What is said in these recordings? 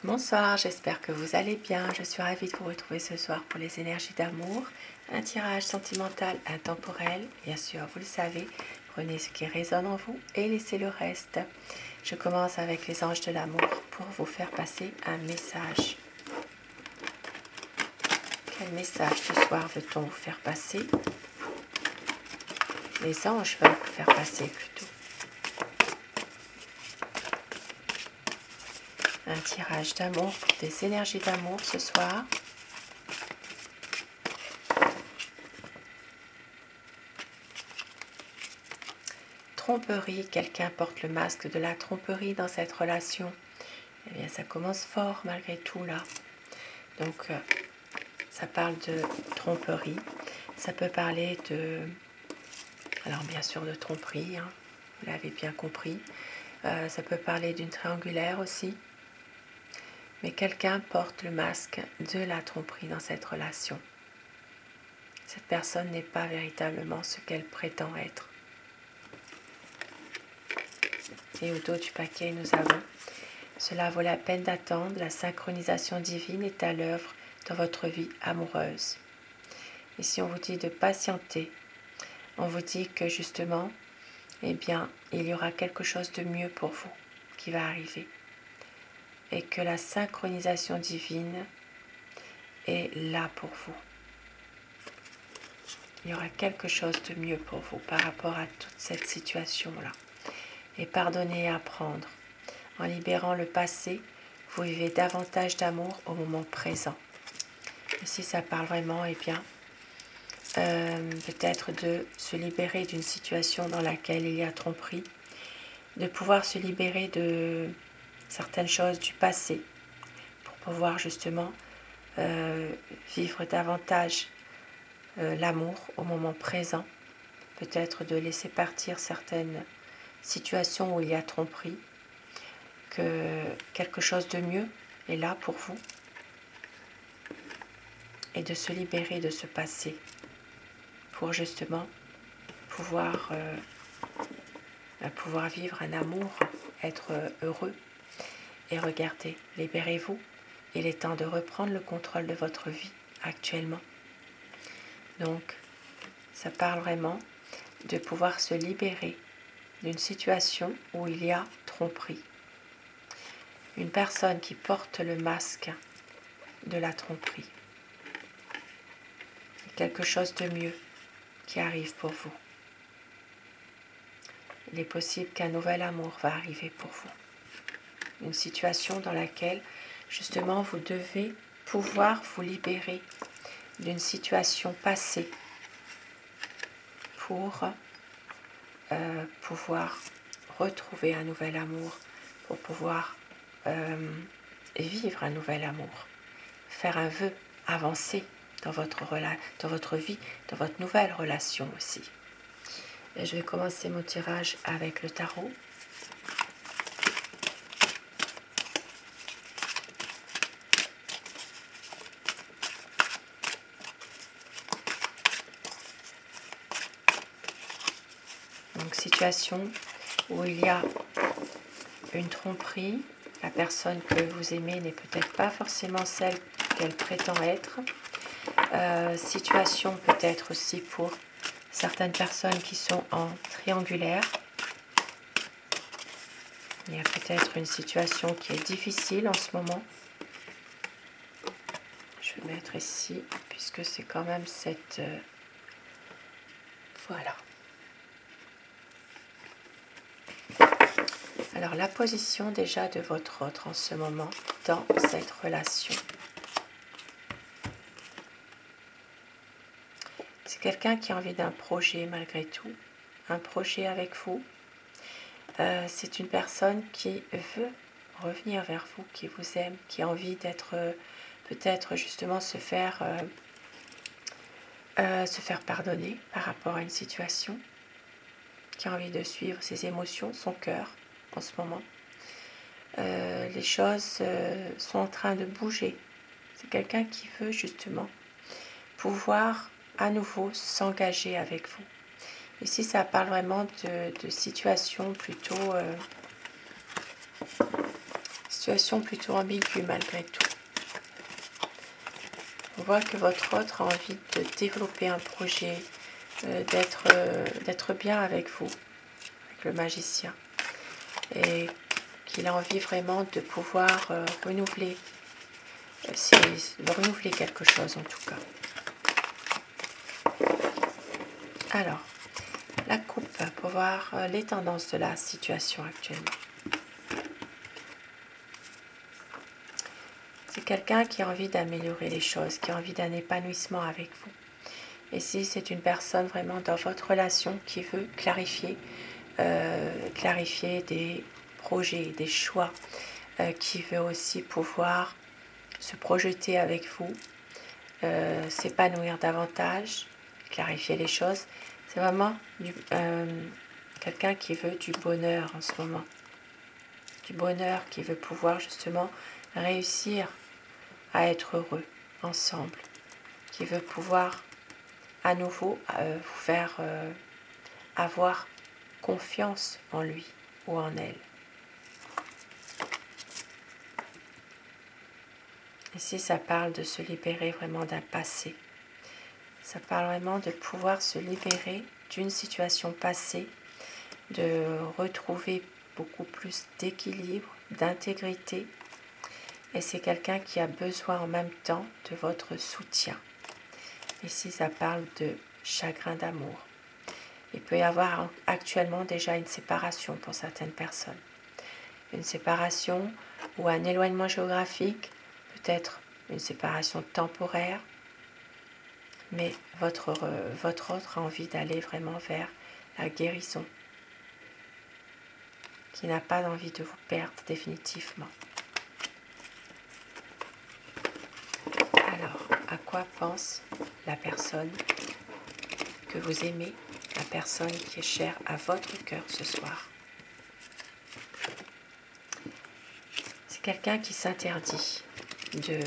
Bonsoir, j'espère que vous allez bien. Je suis ravie de vous retrouver ce soir pour les énergies d'amour. Un tirage sentimental intemporel. Bien sûr, vous le savez, prenez ce qui résonne en vous et laissez le reste. Je commence avec les anges de l'amour pour vous faire passer un message. Quel message ce soir veut-on vous faire passer? Les anges veulent vous faire passer plutôt. Un tirage d'amour pour des énergies d'amour ce soir. Tromperie, quelqu'un porte le masque de la tromperie dans cette relation. Eh bien, ça commence fort malgré tout là. Donc, ça parle de tromperie. Ça peut parler de... Alors, bien sûr, de tromperie, hein, vous l'avez bien compris. Ça peut parler d'une triangulaire aussi. Mais quelqu'un porte le masque de la tromperie dans cette relation. Cette personne n'est pas véritablement ce qu'elle prétend être. Et au dos du paquet, nous avons « Cela vaut la peine d'attendre, la synchronisation divine est à l'œuvre dans votre vie amoureuse. » Et si on vous dit de patienter, on vous dit que justement, eh bien, il y aura quelque chose de mieux pour vous qui va arriver. Et que la synchronisation divine est là pour vous. Il y aura quelque chose de mieux pour vous par rapport à toute cette situation-là. Et pardonner et apprendre. En libérant le passé, vous vivez davantage d'amour au moment présent. Ici, ça parle vraiment, eh bien, peut-être de se libérer d'une situation dans laquelle il y a tromperie, de pouvoir se libérer de certaines choses du passé pour pouvoir justement vivre davantage l'amour au moment présent, peut-être de laisser partir certaines situations où il y a tromperie, que quelque chose de mieux est là pour vous et de se libérer de ce passé pour justement pouvoir vivre un amour, être heureux. Et regardez, libérez-vous. Il est temps de reprendre le contrôle de votre vie actuellement. Donc, ça parle vraiment de pouvoir se libérer d'une situation où il y a tromperie. Une personne qui porte le masque de la tromperie. Quelque chose de mieux qui arrive pour vous. Il est possible qu'un nouvel amour va arriver pour vous. Une situation dans laquelle, justement, vous devez pouvoir vous libérer d'une situation passée pour pouvoir retrouver un nouvel amour, pour pouvoir vivre un nouvel amour, faire un vœu, avancer dans votre vie, dans votre nouvelle relation aussi. Et je vais commencer mon tirage avec le tarot. Donc, situation où il y a une tromperie, la personne que vous aimez n'est peut-être pas forcément celle qu'elle prétend être. Situation peut-être aussi pour certaines personnes qui sont en triangulaire. Il y a peut-être une situation qui est difficile en ce moment. Je vais mettre ici, puisque c'est quand même cette... Voilà. Alors, la position déjà de votre autre en ce moment dans cette relation. C'est quelqu'un qui a envie d'un projet malgré tout, un projet avec vous. C'est une personne qui veut revenir vers vous, qui vous aime, qui a envie d'être, peut-être justement se faire pardonner par rapport à une situation, qui a envie de suivre ses émotions, son cœur en ce moment. Les choses sont en train de bouger. C'est quelqu'un qui veut justement pouvoir à nouveau s'engager avec vous. Ici, ça parle vraiment de situations plutôt situation plutôt ambiguë malgré tout. On voit que votre autre a envie de développer un projet, d'être bien avec vous, avec le magicien. Et qu'il a envie vraiment de pouvoir renouveler quelque chose en tout cas. Alors, la coupe pour voir les tendances de la situation actuellement. C'est quelqu'un qui a envie d'améliorer les choses, qui a envie d'un épanouissement avec vous. Et si c'est une personne vraiment dans votre relation qui veut clarifier des projets, des choix, qui veut aussi pouvoir se projeter avec vous, s'épanouir davantage, clarifier les choses. C'est vraiment quelqu'un qui veut du bonheur en ce moment. Du bonheur, qui veut pouvoir justement réussir à être heureux ensemble. Qui veut pouvoir à nouveau vous faire avoir confiance en lui ou en elle. Ici, ça parle de se libérer vraiment d'un passé. Ça parle vraiment de pouvoir se libérer d'une situation passée, de retrouver beaucoup plus d'équilibre, d'intégrité. Et c'est quelqu'un qui a besoin en même temps de votre soutien. Ici, ça parle de chagrin d'amour. Il peut y avoir actuellement déjà une séparation pour certaines personnes. Une séparation ou un éloignement géographique, peut-être une séparation temporaire, mais votre autre a envie d'aller vraiment vers la guérison, qui n'a pas envie de vous perdre définitivement. Alors, à quoi pense la personne que vous aimez, la personne qui est chère à votre cœur ce soir? C'est quelqu'un qui s'interdit de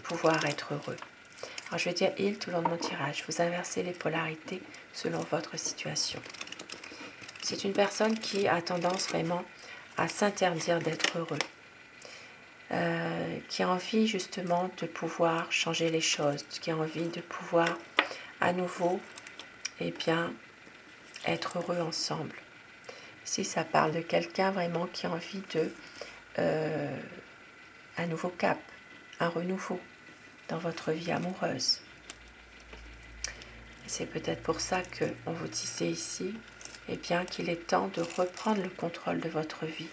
pouvoir être heureux. Alors je vais dire il tout le long de mon tirage. Vous inversez les polarités selon votre situation. C'est une personne qui a tendance vraiment à s'interdire d'être heureux. Qui a envie justement de pouvoir changer les choses, qui a envie de pouvoir à nouveau être heureux ensemble. Ici, ça parle de quelqu'un vraiment qui a envie de un nouveau cap, un renouveau dans votre vie amoureuse. C'est peut-être pour ça qu'on vous disait ici qu'il est temps de reprendre le contrôle de votre vie.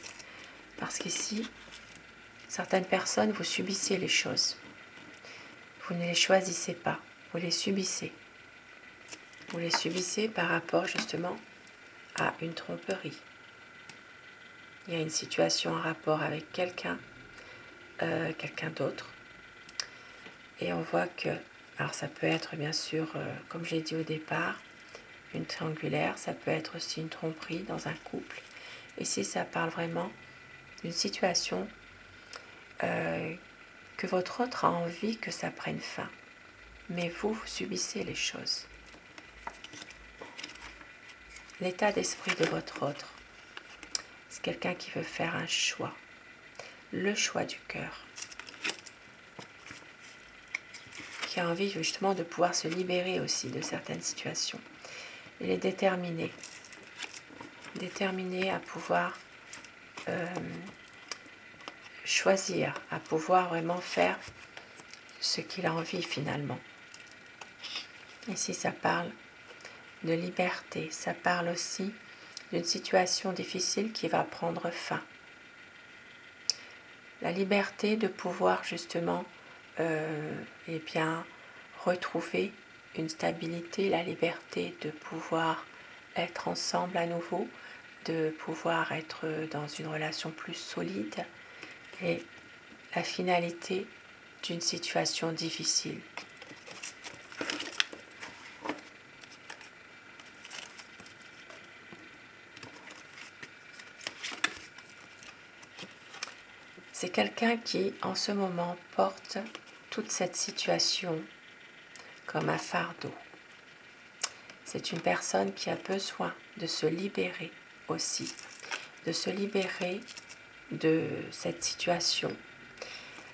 Parce qu'ici, certaines personnes, vous subissez les choses. Vous ne les choisissez pas, vous les subissez. Vous les subissez par rapport justement à une tromperie. Il y a une situation en rapport avec quelqu'un d'autre. Et on voit que, alors ça peut être bien sûr, comme j'ai dit au départ, une triangulaire, ça peut être aussi une tromperie dans un couple. Ici, ça parle vraiment d'une situation que votre autre a envie que ça prenne fin. Mais vous subissez les choses. L'état d'esprit de votre autre, c'est quelqu'un qui veut faire un choix. Le choix du cœur. Qui a envie justement de pouvoir se libérer aussi de certaines situations. Il est déterminé. Déterminé à pouvoir choisir, à pouvoir vraiment faire ce qu'il a envie finalement. Ici, ça parle de liberté. Ça parle aussi d'une situation difficile qui va prendre fin. La liberté de pouvoir justement retrouver une stabilité, la liberté de pouvoir être ensemble à nouveau, de pouvoir être dans une relation plus solide et la finalité d'une situation difficile. C'est quelqu'un qui, en ce moment, porte toute cette situation comme un fardeau. C'est une personne qui a besoin de se libérer aussi, de se libérer de cette situation,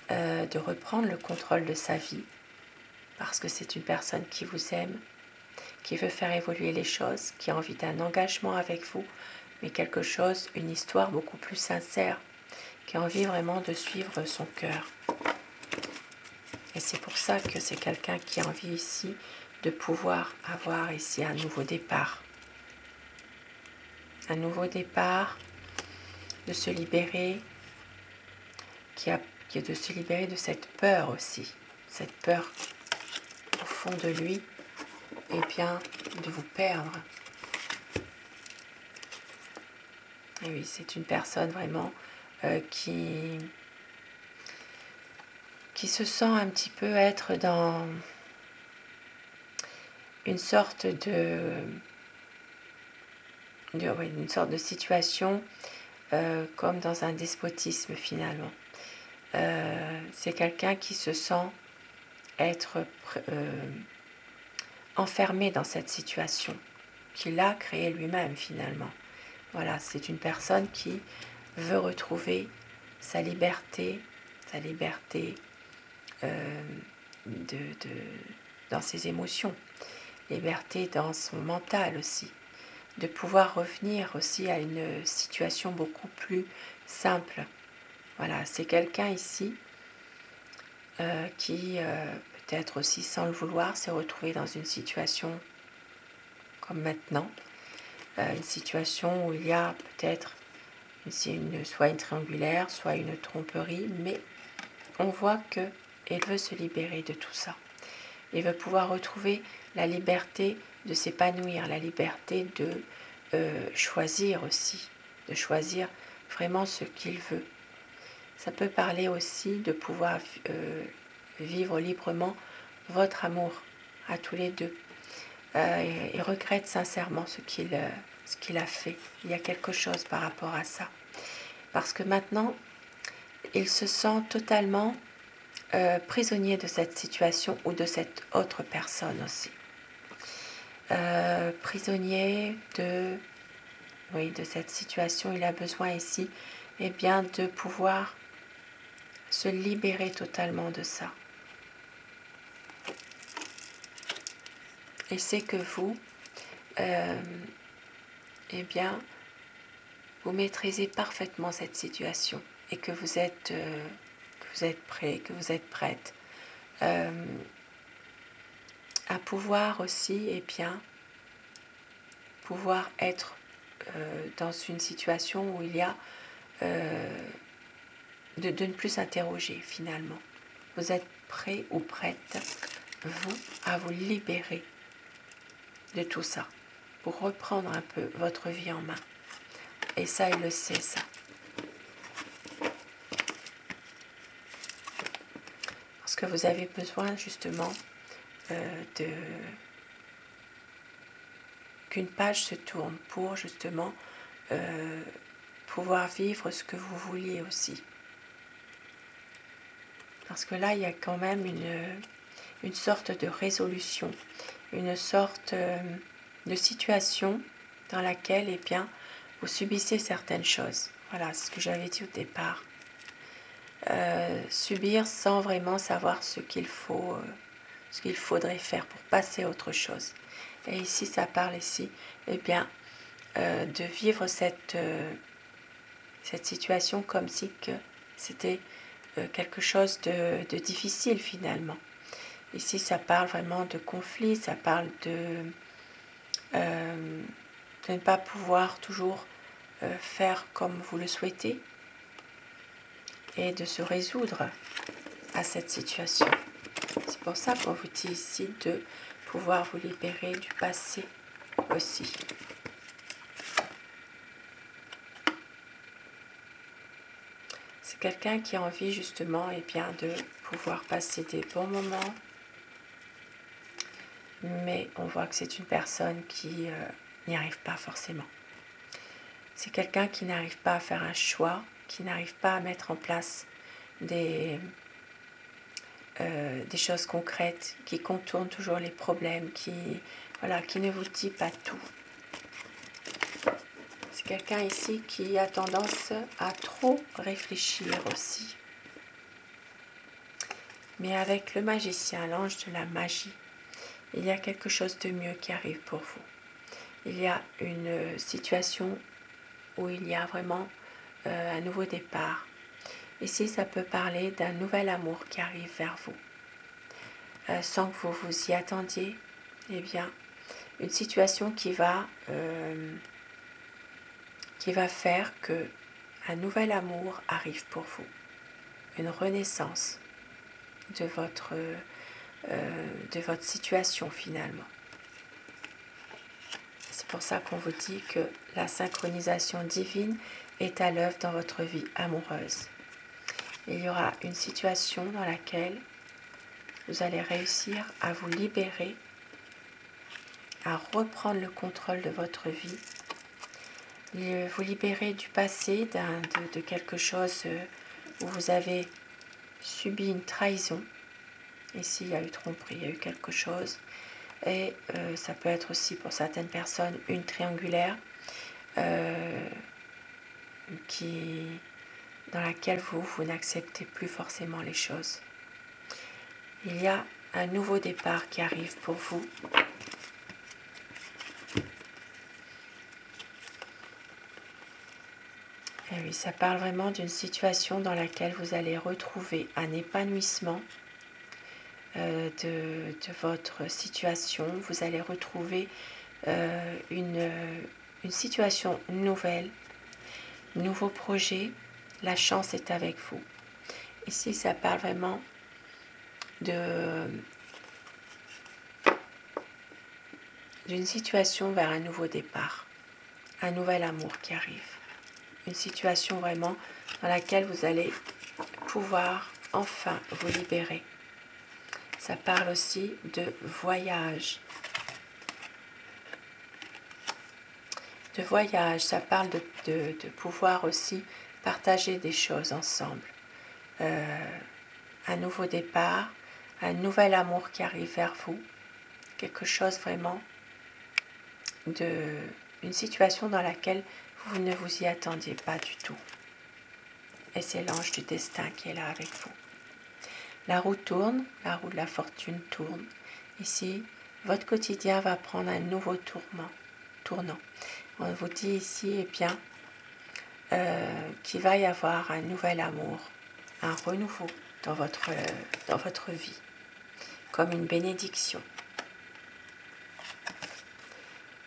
de reprendre le contrôle de sa vie, parce que c'est une personne qui vous aime, qui veut faire évoluer les choses, qui a envie d'un engagement avec vous, mais quelque chose, une histoire beaucoup plus sincère, qui a envie vraiment de suivre son cœur. Et c'est pour ça que c'est quelqu'un qui a envie ici de pouvoir avoir ici un nouveau départ. Un nouveau départ, de se libérer, qui est de se libérer de cette peur aussi. Cette peur au fond de lui, et bien de vous perdre. Et oui, c'est une personne vraiment qui se sent un petit peu être dans une sorte une sorte de situation comme dans un despotisme finalement. C'est quelqu'un qui se sent être enfermé dans cette situation qu'il a créée lui-même finalement. Voilà, c'est une personne qui veut retrouver sa liberté dans ses émotions, liberté dans son mental aussi, de pouvoir revenir aussi à une situation beaucoup plus simple. Voilà, c'est quelqu'un ici qui, peut-être aussi sans le vouloir, s'est retrouvé dans une situation comme maintenant, une situation où il y a peut-être soit une triangulaire, soit une tromperie, mais on voit qu'il veut se libérer de tout ça. Il veut pouvoir retrouver la liberté de s'épanouir, la liberté de choisir aussi, de choisir vraiment ce qu'il veut. Ça peut parler aussi de pouvoir vivre librement votre amour à tous les deux. Il regrette sincèrement ce qu'il a fait. Il y a quelque chose par rapport à ça. Parce que maintenant, il se sent totalement prisonnier de cette situation ou de cette autre personne aussi. Prisonnier de cette situation, il a besoin ici de pouvoir se libérer totalement de ça. Et c'est que vous, vous maîtrisez parfaitement cette situation et que vous êtes prêt, que vous êtes prête à pouvoir aussi pouvoir être dans une situation où il y a de ne plus s'interroger finalement. Vous êtes prêt ou prête, vous, à vous libérer de tout ça, pour reprendre un peu votre vie en main. Et ça, il le sait, ça. Parce que vous avez besoin justement qu'une page se tourne pour justement pouvoir vivre ce que vous vouliez aussi. Parce que là, il y a quand même une sorte de résolution, une sorte de situation dans laquelle vous subissez certaines choses. Voilà, c'est ce que j'avais dit au départ. Subir sans vraiment savoir ce qu'il faudrait faire pour passer à autre chose. Et ici, ça parle de vivre cette situation comme si que c'était quelque chose de difficile finalement. Ici, ça parle vraiment de conflit, ça parle de ne pas pouvoir toujours faire comme vous le souhaitez et de se résoudre à cette situation. C'est pour ça qu'on vous dit ici de pouvoir vous libérer du passé aussi. C'est quelqu'un qui a envie justement de pouvoir passer des bons moments, mais on voit que c'est une personne qui n'y arrive pas forcément. C'est quelqu'un qui n'arrive pas à faire un choix, qui n'arrive pas à mettre en place des choses concrètes, qui contournent toujours les problèmes, qui ne vous dit pas tout. C'est quelqu'un ici qui a tendance à trop réfléchir aussi. Mais avec le magicien, l'ange de la magie, il y a quelque chose de mieux qui arrive pour vous. Il y a une situation où il y a vraiment un nouveau départ. Ici, ça peut parler d'un nouvel amour qui arrive vers vous. Sans que vous vous y attendiez, eh bien, une situation qui va faire que un nouvel amour arrive pour vous. Une renaissance de votre situation finalement. C'est pour ça qu'on vous dit que la synchronisation divine est à l'œuvre dans votre vie amoureuse. Il y aura une situation dans laquelle vous allez réussir à vous libérer, à reprendre le contrôle de votre vie, vous libérer du passé, de quelque chose où vous avez subi une trahison. Ici, il y a eu tromperie, il y a eu quelque chose. Et ça peut être aussi pour certaines personnes une triangulaire dans laquelle vous n'acceptez plus forcément les choses. Il y a un nouveau départ qui arrive pour vous. Et oui, ça parle vraiment d'une situation dans laquelle vous allez retrouver un épanouissement de votre situation. Vous allez retrouver une situation nouvelle, nouveau projet. La chance est avec vous. Ici, ça parle vraiment d'une situation vers un nouveau départ, un nouvel amour qui arrive. Une situation vraiment dans laquelle vous allez pouvoir enfin vous libérer. Ça parle aussi de voyage. De voyage, ça parle de pouvoir aussi partager des choses ensemble. Un nouveau départ, un nouvel amour qui arrive vers vous. Quelque chose vraiment une situation dans laquelle vous ne vous y attendiez pas du tout. Et c'est l'ange du destin qui est là avec vous. La roue tourne, la roue de la fortune tourne. Ici, votre quotidien va prendre un nouveau tournant. On vous dit ici, eh bien, qu'il va y avoir un nouvel amour, un renouveau dans votre vie, comme une bénédiction.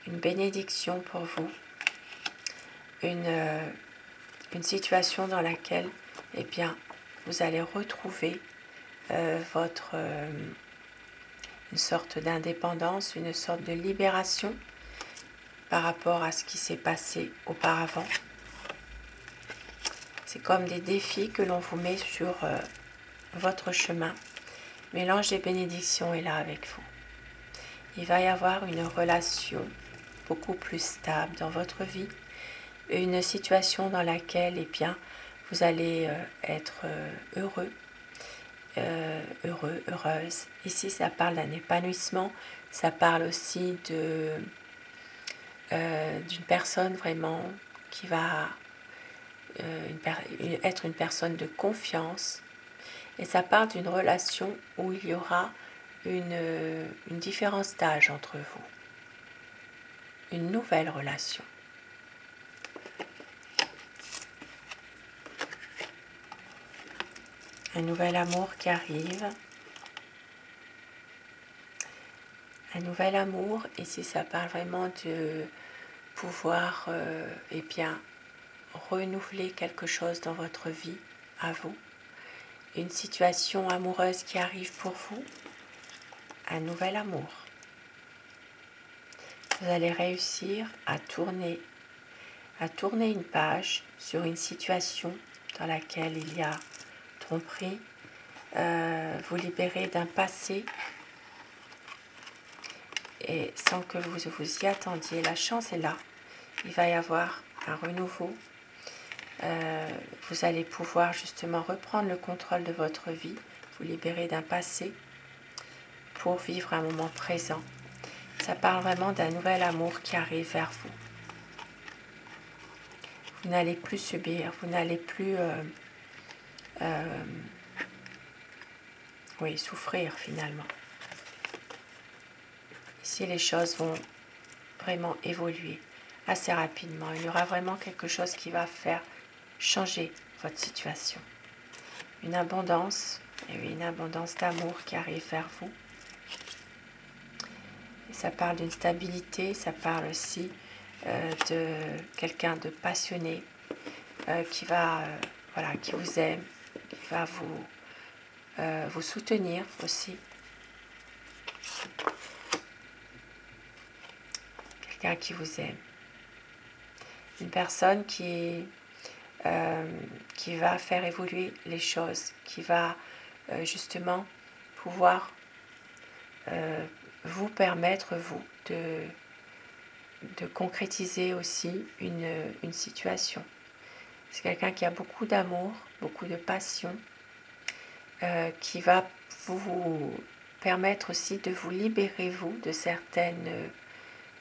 Une bénédiction pour vous. Une situation dans laquelle eh bien, vous allez retrouver une sorte d'indépendance, une sorte de libération par rapport à ce qui s'est passé auparavant. C'est comme des défis que l'on vous met sur votre chemin. Mais l'ange des bénédictions est là avec vous. Il va y avoir une relation beaucoup plus stable dans votre vie, une situation dans laquelle eh bien, vous allez être heureuse. Ici, ça parle d'un épanouissement, ça parle aussi d'une personne vraiment qui va être une personne de confiance. Et ça parle d'une relation où il y aura une différence d'âge entre vous. Une nouvelle relation. Un nouvel amour qui arrive. Un nouvel amour, ici ça parle vraiment de pouvoir eh bien, renouveler quelque chose dans votre vie, à vous. Une situation amoureuse qui arrive pour vous. Un nouvel amour. Vous allez réussir à tourner une page sur une situation dans laquelle il y a tromperie, vous libérer d'un passé et sans que vous vous y attendiez. La chance est là. Il va y avoir un renouveau. Vous allez pouvoir justement reprendre le contrôle de votre vie, vous libérer d'un passé pour vivre un moment présent. Ça parle vraiment d'un nouvel amour qui arrive vers vous. Vous n'allez plus subir, vous n'allez plus oui, souffrir finalement. Ici, les choses vont vraiment évoluer assez rapidement. Il y aura vraiment quelque chose qui va faire changer votre situation. Une abondance, et oui, une abondance d'amour qui arrive vers vous. Et ça parle d'une stabilité, ça parle aussi de quelqu'un de passionné qui va, voilà, qui vous aime, qui va vous soutenir aussi. Quelqu'un qui vous aime. Une personne qui va faire évoluer les choses, qui va justement pouvoir vous permettre, vous, de concrétiser aussi une situation. C'est quelqu'un qui a beaucoup d'amour, beaucoup de passion, qui va vous permettre aussi de vous libérer, vous, de certaines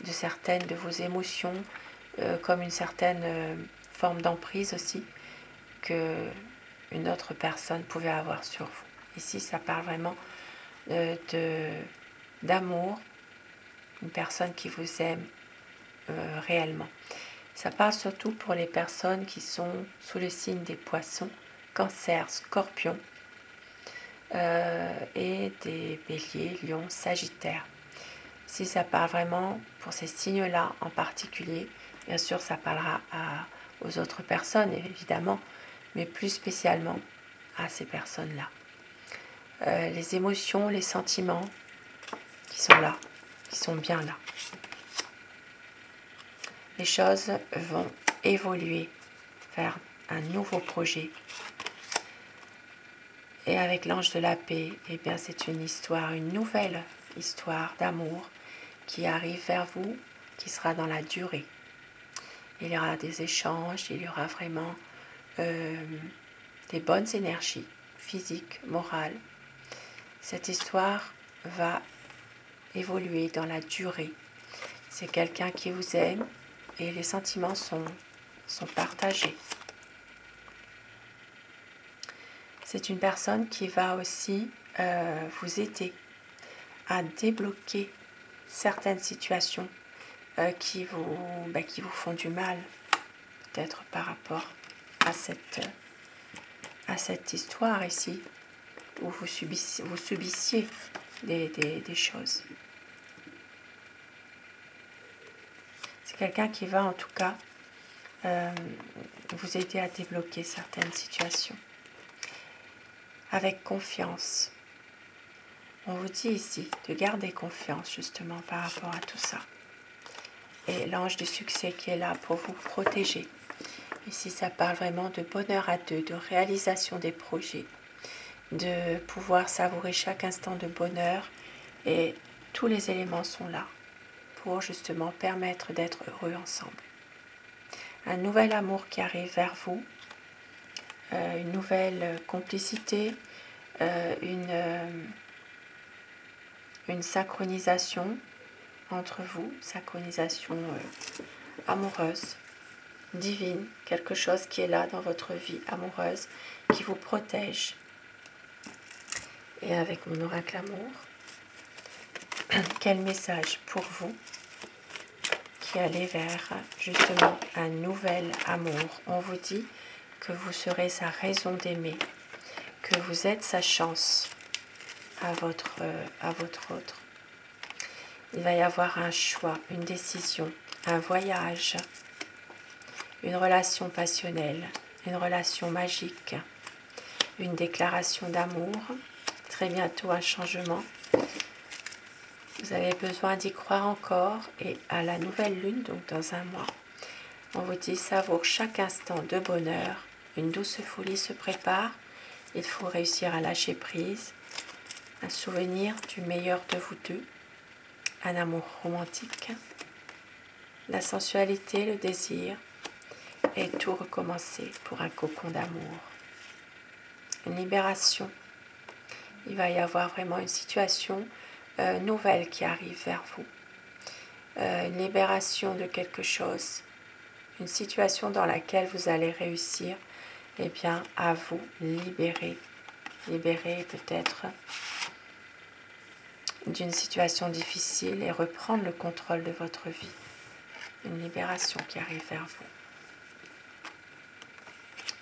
de vos émotions, comme une certaine forme d'emprise aussi que une autre personne pouvait avoir sur vous. Ici, ça parle vraiment d'amour, une personne qui vous aime réellement. Ça parle surtout pour les personnes qui sont sous le signe des poissons, cancer, scorpion, et des béliers, lions, sagittaires. Si ça parle vraiment pour ces signes-là en particulier, bien sûr ça parlera aux autres personnes évidemment, mais plus spécialement à ces personnes-là. Les émotions, les sentiments qui sont là, qui sont bien là. Les choses vont évoluer vers un nouveau projet. Et avec l'ange de la paix, eh bien c'est une histoire, une nouvelle histoire d'amour qui arrive vers vous, qui sera dans la durée. Il y aura des échanges, il y aura vraiment des bonnes énergies physiques, morales. Cette histoire va évoluer dans la durée. C'est quelqu'un qui vous aime et les sentiments sont partagés. C'est une personne qui va aussi vous aider à débloquer certaines situations qui vous font du mal, peut-être par rapport à cette histoire ici, où vous subissiez des choses. C'est quelqu'un qui va en tout cas vous aider à débloquer certaines situations. Avec confiance. On vous dit ici de garder confiance justement par rapport à tout ça. Et l'ange du succès qui est là pour vous protéger. Ici, ça parle vraiment de bonheur à deux, de réalisation des projets, de pouvoir savourer chaque instant de bonheur. Et tous les éléments sont là pour justement permettre d'être heureux ensemble. Un nouvel amour qui arrive vers vous, une nouvelle complicité, une synchronisation entre vous, synchronisation amoureuse, divine, quelque chose qui est là dans votre vie amoureuse, qui vous protège. Et avec mon oracle amour, quel message pour vous qui allez vers justement un nouvel amour. On vous dit que vous serez sa raison d'aimer, que vous êtes sa chance à votre autre. Il va y avoir un choix, une décision, un voyage, une relation passionnelle, une relation magique, une déclaration d'amour, très bientôt un changement. Vous avez besoin d'y croire encore et à la nouvelle lune, donc dans un mois, on vous dit savoure chaque instant de bonheur, une douce folie se prépare, il faut réussir à lâcher prise, un souvenir du meilleur de vous deux, un amour romantique, la sensualité, le désir et tout recommencer pour un cocon d'amour. Une libération, il va y avoir vraiment une situation nouvelle qui arrive vers vous. Une libération de quelque chose une situation dans laquelle vous allez réussir eh bien, à vous libérer. Libérer peut-être d'une situation difficile et reprendre le contrôle de votre vie. Une libération qui arrive vers vous.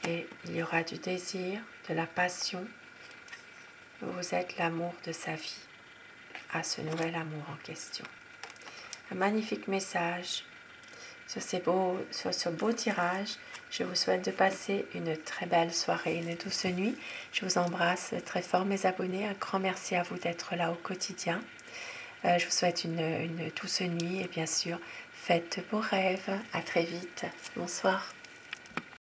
Et il y aura du désir, de la passion. Vous êtes l'amour de sa vie, à ce nouvel amour en question. Un magnifique message sur ce beau tirage. Je vous souhaite de passer une très belle soirée, une douce nuit. Je vous embrasse très fort mes abonnés. Un grand merci à vous d'être là au quotidien. Je vous souhaite une douce nuit et bien sûr, faites de beaux rêves. À très vite. Bonsoir.